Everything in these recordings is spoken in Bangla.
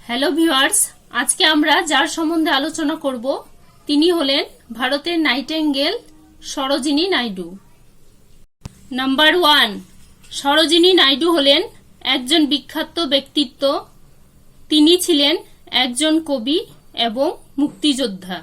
হ্যালো ভিউয়ার্স, আজকে আমরা যার সম্বন্ধে আলোচনা করব তিনি হলেন ভারতের নাইটেঙ্গেল সরোজিনী নাইডু। নাম্বার 1, সরোজিনী নাইডু হলেন একজন বিখ্যাত ব্যক্তিত্ব। তিনি ছিলেন একজন কবি এবং মুক্তিযোদ্ধা।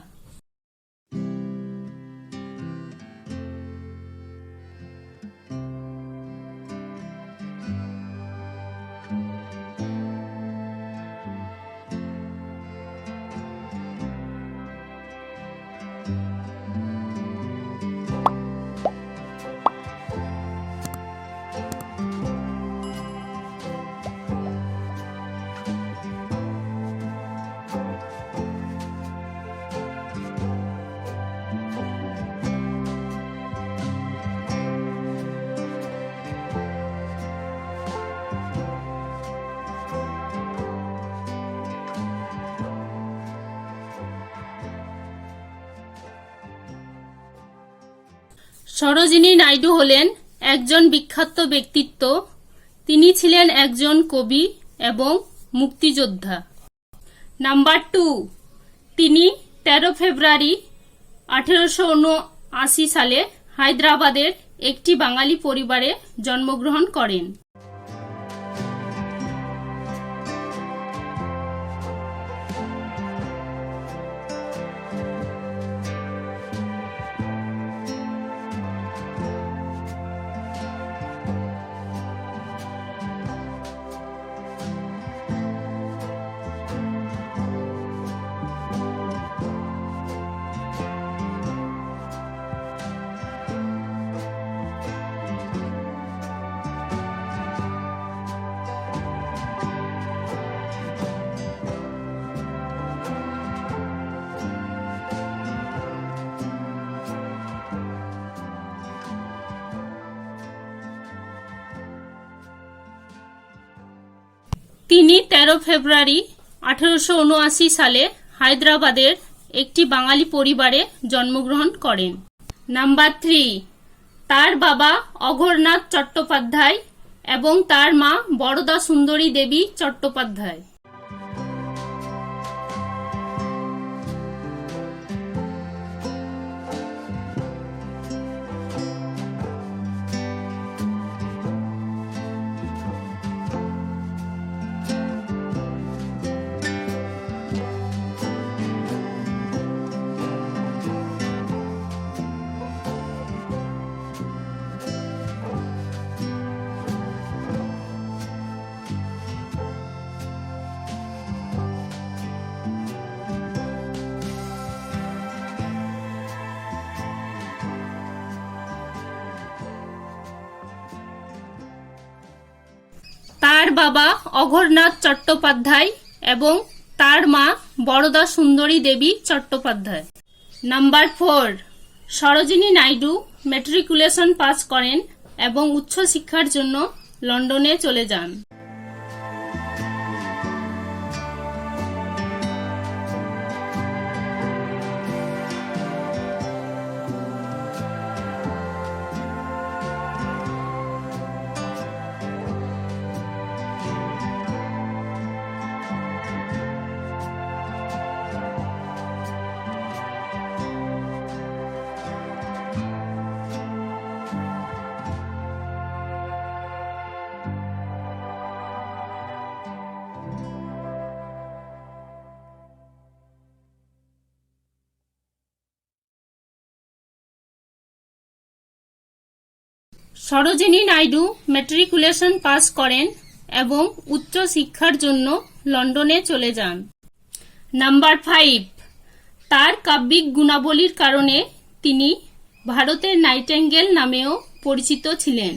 সরোজিনী নাইডু হলেন একজন বিখ্যাত ব্যক্তিত্ব। তিনি ছিলেন একজন কবি এবং মুক্তিযোদ্ধা। নাম্বার 2, তিনি 13 ফেব্রুয়ারি 1879 সালে হায়দ্রাবাদের একটি বাঙালি পরিবারে জন্মগ্রহণ করেন। তিনি 13 ফেব্রুয়ারি 1879 সালে হায়দ্রাবাদের একটি বাঙালি পরিবারে জন্মগ্রহণ করেন। নাম্বার 3, তার বাবা অঘোরনাথ চট্টোপাধ্যায় এবং তার মা বরদা সুন্দরী দেবী চট্টোপাধ্যায়। তার বাবা অঘোরনাথ চট্টোপাধ্যায় এবং তার মা Barada Sundari Debi Chattopadhyay. Number 4, Sarojini Naidu matriculation pass করেন এবং উচ্চশিক্ষার জন্য লন্ডনে চলে যান। সরোজিনী নাইডু ম্যাট্রিকুলেশন পাস করেন এবং উচ্চ শিক্ষার জন্য লন্ডনে চলে যান। নাম্বার 5, তার কাব্যিক গুণাবলীর কারণে তিনি ভারতের নাইটেঙ্গেল নামেও পরিচিত ছিলেন।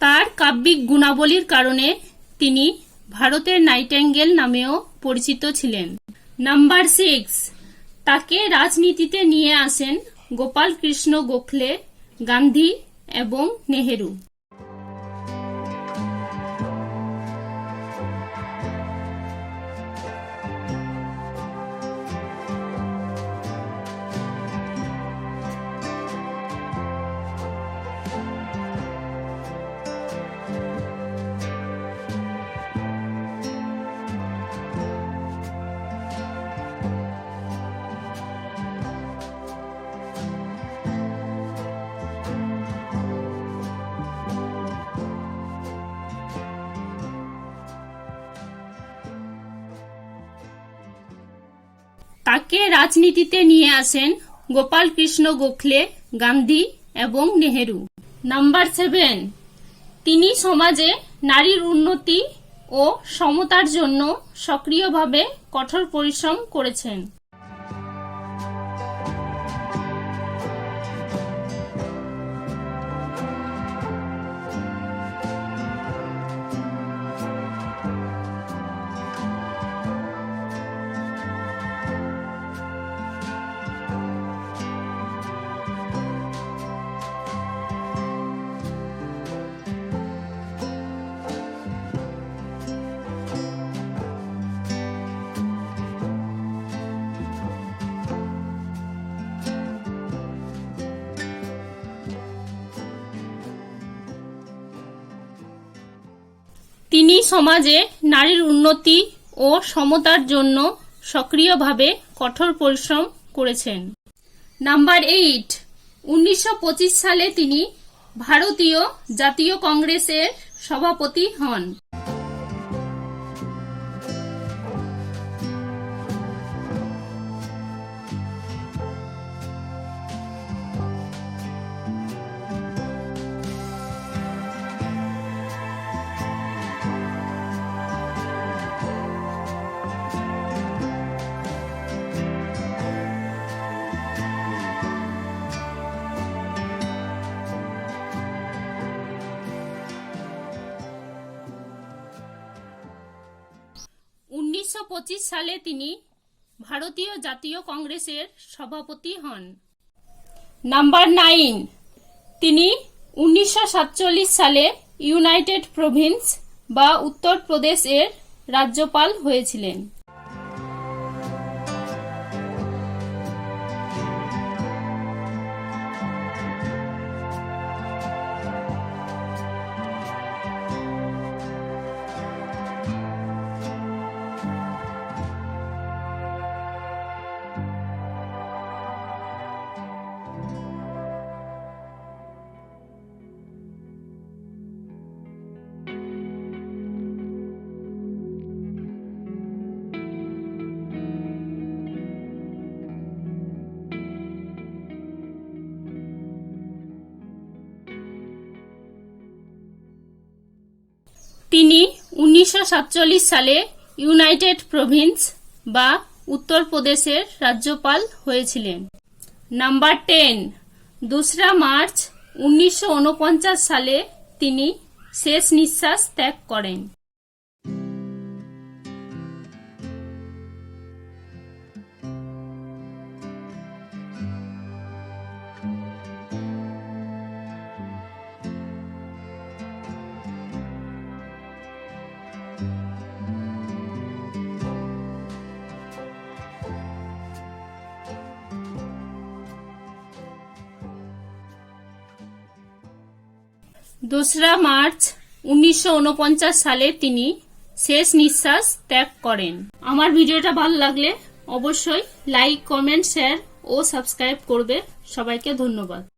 তার কাব্যিক গুণাবলীর কারণে তিনি ভারতের নাইটেঙ্গেল নামেও পরিচিত ছিলেন। নাম্বার 6, তাকে রাজনীতিতে নিয়ে আসেন গোপাল কৃষ্ণ গোখলে, গান্ধী এবং নেহেরু। তাকে রাজনীতিতে নিয়ে আসেন গোপাল কৃষ্ণ গোখলে, গান্ধী এবং নেহেরু। নাম্বার 7, তিনি সমাজে নারীর উন্নতি ও সমতার জন্য সক্রিয়ভাবে কঠোর পরিশ্রম করেছেন। তিনি সমাজে নারীর উন্নতি ও সমতার জন্য সক্রিয়ভাবে কঠোর পরিশ্রম করেছেন। নাম্বার 8, 1925 সালে তিনি ভারতীয় জাতীয় কংগ্রেসের সভাপতি হন। সালে তিনি ভারতীয় জাতীয় কংগ্রেসের সভাপতি হন। নাম্বার 9, তিনি 1947 সালে ইউনাইটেড প্রভিন্স বা উত্তর প্রদেশের রাজ্যপাল হয়েছিলেন। তিনি 1947 সালে ইউনাইটেড প্রভিন্স বা উত্তর প্রদেশের রাজ্যপাল হয়েছিলেন। নাম্বার 10, 2 মার্চ 1949 সালে তিনি শেষ নিঃশ্বাস ত্যাগ করেন। মার্চ 1949 সালে তিনি শেষ নিঃশ্বাস ত্যাগ করেন। আমার ভিডিওটা ভালো লাগলে অবশ্যই লাইক, কমেন্ট, শেয়ার ও সাবস্ক্রাইব করবে। সবাইকে ধন্যবাদ।